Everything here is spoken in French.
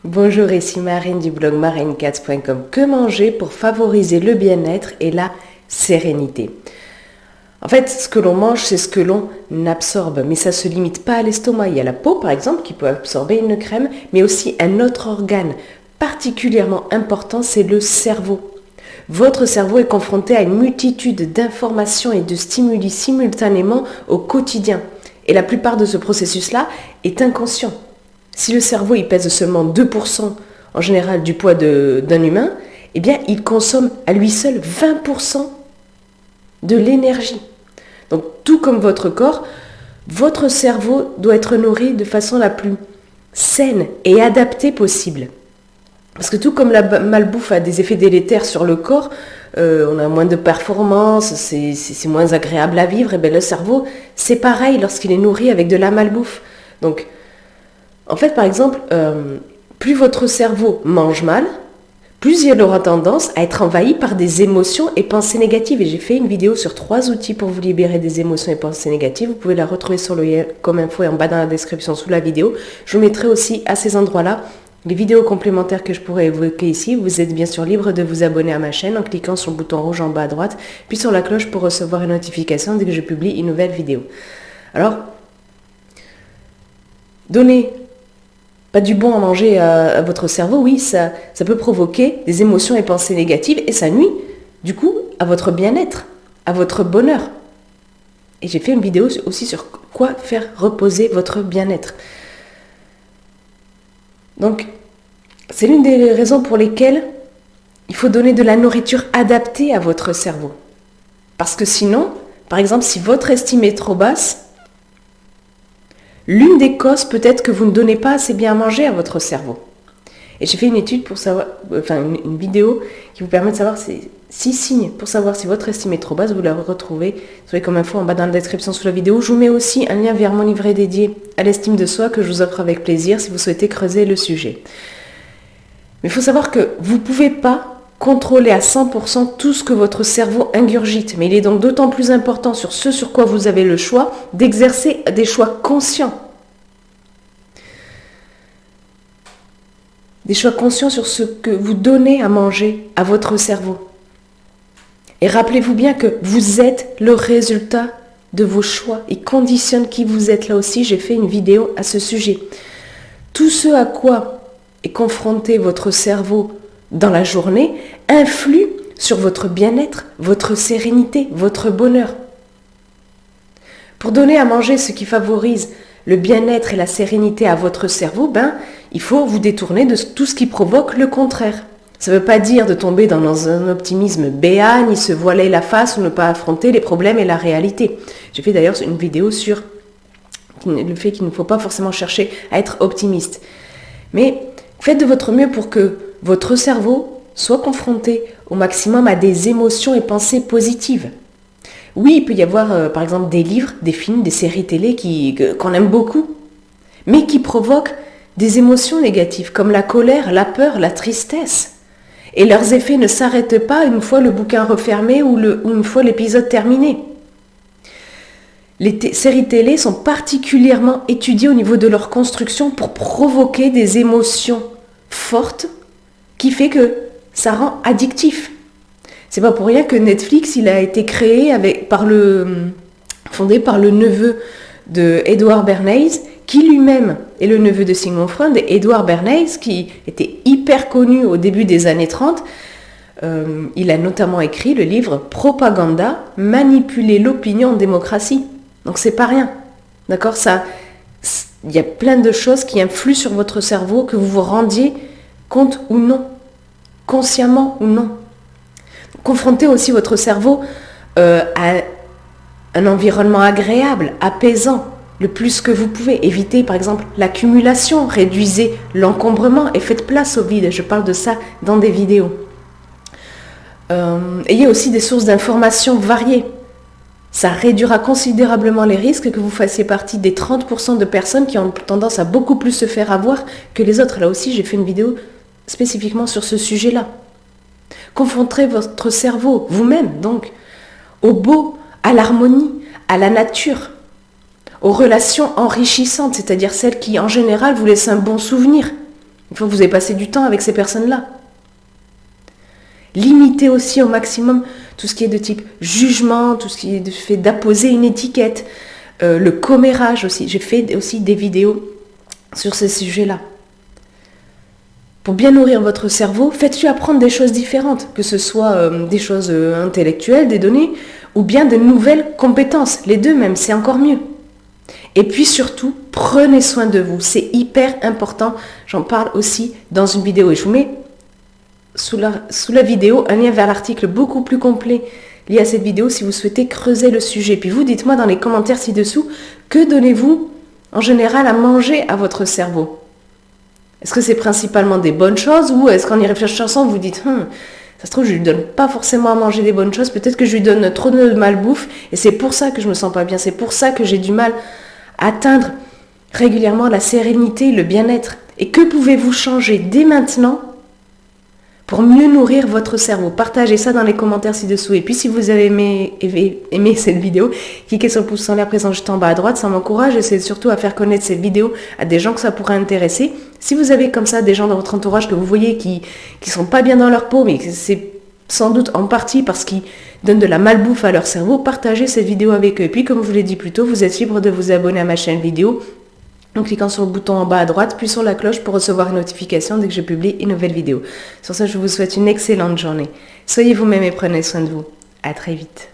Bonjour, ici Marine du blog marinecats.com. Que manger pour favoriser le bien-être et la sérénité? En fait, ce que l'on mange, c'est ce que l'on absorbe, mais ça ne se limite pas à l'estomac. Il y a la peau, par exemple, qui peut absorber une crème, mais aussi un autre organe particulièrement important, c'est le cerveau. Votre cerveau est confronté à une multitude d'informations et de stimuli simultanément au quotidien. Et la plupart de ce processus-là est inconscient. Si le cerveau il pèse seulement 2% en général du poids d'un humain, eh bien il consomme à lui seul 20% de l'énergie. Donc tout comme votre corps, votre cerveau doit être nourri de façon la plus saine et adaptée possible. Parce que tout comme la malbouffe a des effets délétères sur le corps, on a moins de performance, c'est moins agréable à vivre, et bien le cerveau, c'est pareil lorsqu'il est nourri avec de la malbouffe. Donc, en fait, par exemple, plus votre cerveau mange mal, plus il aura tendance à être envahi par des émotions et pensées négatives. Et j'ai fait une vidéo sur 3 outils pour vous libérer des émotions et pensées négatives. Vous pouvez la retrouver sur le lien comme info et en bas dans la description sous la vidéo. Je vous mettrai aussi à ces endroits-là les vidéos complémentaires que je pourrais évoquer ici. Vous êtes bien sûr libre de vous abonner à ma chaîne en cliquant sur le bouton rouge en bas à droite, puis sur la cloche pour recevoir une notification dès que je publie une nouvelle vidéo. Alors, donnez pas du bon à manger à votre cerveau, oui, ça peut provoquer des émotions et pensées négatives et ça nuit, du coup, à votre bien-être, à votre bonheur. Et j'ai fait une vidéo aussi sur quoi faire reposer votre bien-être. Donc, c'est l'une des raisons pour lesquelles il faut donner de la nourriture adaptée à votre cerveau. Parce que sinon, par exemple, si votre estime est trop basse, l'une des causes peut être que vous ne donnez pas assez bien à manger à votre cerveau. Et j'ai fait une étude pour savoir, une vidéo qui vous permet de savoir ces 6 signes pour savoir si votre estime est trop basse. Vous la retrouvez, comme info en bas dans la description sous la vidéo. Je vous mets aussi un lien vers mon livret dédié à l'estime de soi que je vous offre avec plaisir si vous souhaitez creuser le sujet. Mais il faut savoir que vous ne pouvez pas contrôler à 100% tout ce que votre cerveau ingurgite. Mais il est donc d'autant plus important sur ce sur quoi vous avez le choix d'exercer des choix conscients. Des choix conscients sur ce que vous donnez à manger à votre cerveau. Et rappelez-vous bien que vous êtes le résultat de vos choix. Il conditionne qui vous êtes. Là aussi, j'ai fait une vidéo à ce sujet. Tout ce à quoi est confronté votre cerveau dans la journée influe sur votre bien-être, votre sérénité, votre bonheur. Pour donner à manger ce qui favorise le bien-être et la sérénité à votre cerveau, il faut vous détourner de tout ce qui provoque le contraire. Ça ne veut pas dire de tomber dans un optimisme béat, ni se voiler la face ou ne pas affronter les problèmes et la réalité. J'ai fait d'ailleurs une vidéo sur le fait qu'il ne faut pas forcément chercher à être optimiste. Mais faites de votre mieux pour que votre cerveau soit confronté au maximum à des émotions et pensées positives. Oui, il peut y avoir par exemple des livres, des films, des séries télé qu'on aime beaucoup, mais qui provoquent des émotions négatives comme la colère, la peur, la tristesse. Et leurs effets ne s'arrêtent pas une fois le bouquin refermé ou une fois l'épisode terminé. Les séries télé sont particulièrement étudiées au niveau de leur construction pour provoquer des émotions fortes qui fait que ça rend addictif. C'est pas pour rien que Netflix il a été créé fondé par le neveu de Edward Bernays, qui lui-même est le neveu de Sigmund Freud. Et Edward Bernays, qui était hyper connu au début des années 30, il a notamment écrit le livre Propaganda, manipuler l'opinion en démocratie. Donc c'est pas rien, d'accord? Il y a plein de choses qui influent sur votre cerveau, que vous vous rendiez compte ou non, consciemment ou non. Confrontez aussi votre cerveau à un environnement agréable, apaisant, le plus que vous pouvez. Évitez par exemple l'accumulation, réduisez l'encombrement et faites place au vide. Je parle de ça dans des vidéos. Ayez aussi des sources d'informations variées. Ça réduira considérablement les risques que vous fassiez partie des 30% de personnes qui ont tendance à beaucoup plus se faire avoir que les autres. Là aussi, j'ai fait une vidéo spécifiquement sur ce sujet-là. Confrontez votre cerveau, vous-même donc, au beau, à l'harmonie, à la nature, aux relations enrichissantes, c'est-à-dire celles qui, en général, vous laissent un bon souvenir. Une fois que vous avez passé du temps avec ces personnes-là. Limitez aussi au maximum tout ce qui est de type jugement, tout ce qui est de fait d'apposer une étiquette, le commérage aussi. J'ai fait aussi des vidéos sur ces sujets-là. Pour bien nourrir votre cerveau, faites-lui apprendre des choses différentes, que ce soit des choses intellectuelles, des données, ou bien de nouvelles compétences. Les deux même, c'est encore mieux. Et puis surtout, prenez soin de vous. C'est hyper important. J'en parle aussi dans une vidéo. Et je vous mets sous la vidéo un lien vers l'article beaucoup plus complet lié à cette vidéo si vous souhaitez creuser le sujet. Puis vous, dites-moi dans les commentaires ci-dessous, que donnez-vous en général à manger à votre cerveau? Est-ce que c'est principalement des bonnes choses ou est-ce qu'en y réfléchissant, vous dites ça se trouve, je lui donne pas forcément à manger des bonnes choses, peut-être que je lui donne trop de malbouffe et c'est pour ça que je me sens pas bien, c'est pour ça que j'ai du mal à atteindre régulièrement la sérénité, le bien-être. Et que pouvez-vous changer dès maintenant pour mieux nourrir votre cerveau? Partagez ça dans les commentaires ci-dessous. Et puis si vous avez aimé cette vidéo, cliquez sur le pouce en l'air présent juste en bas à droite, ça m'encourage et c'est surtout à faire connaître cette vidéo à des gens que ça pourrait intéresser. Si vous avez comme ça des gens dans votre entourage que vous voyez qui sont pas bien dans leur peau, mais c'est sans doute en partie parce qu'ils donnent de la malbouffe à leur cerveau, partagez cette vidéo avec eux. Et puis comme je vous l'ai dit plus tôt, vous êtes libre de vous abonner à ma chaîne vidéo en cliquant sur le bouton en bas à droite, puis sur la cloche pour recevoir une notification dès que je publie une nouvelle vidéo. Sur ça, je vous souhaite une excellente journée. Soyez vous-même et prenez soin de vous. À très vite.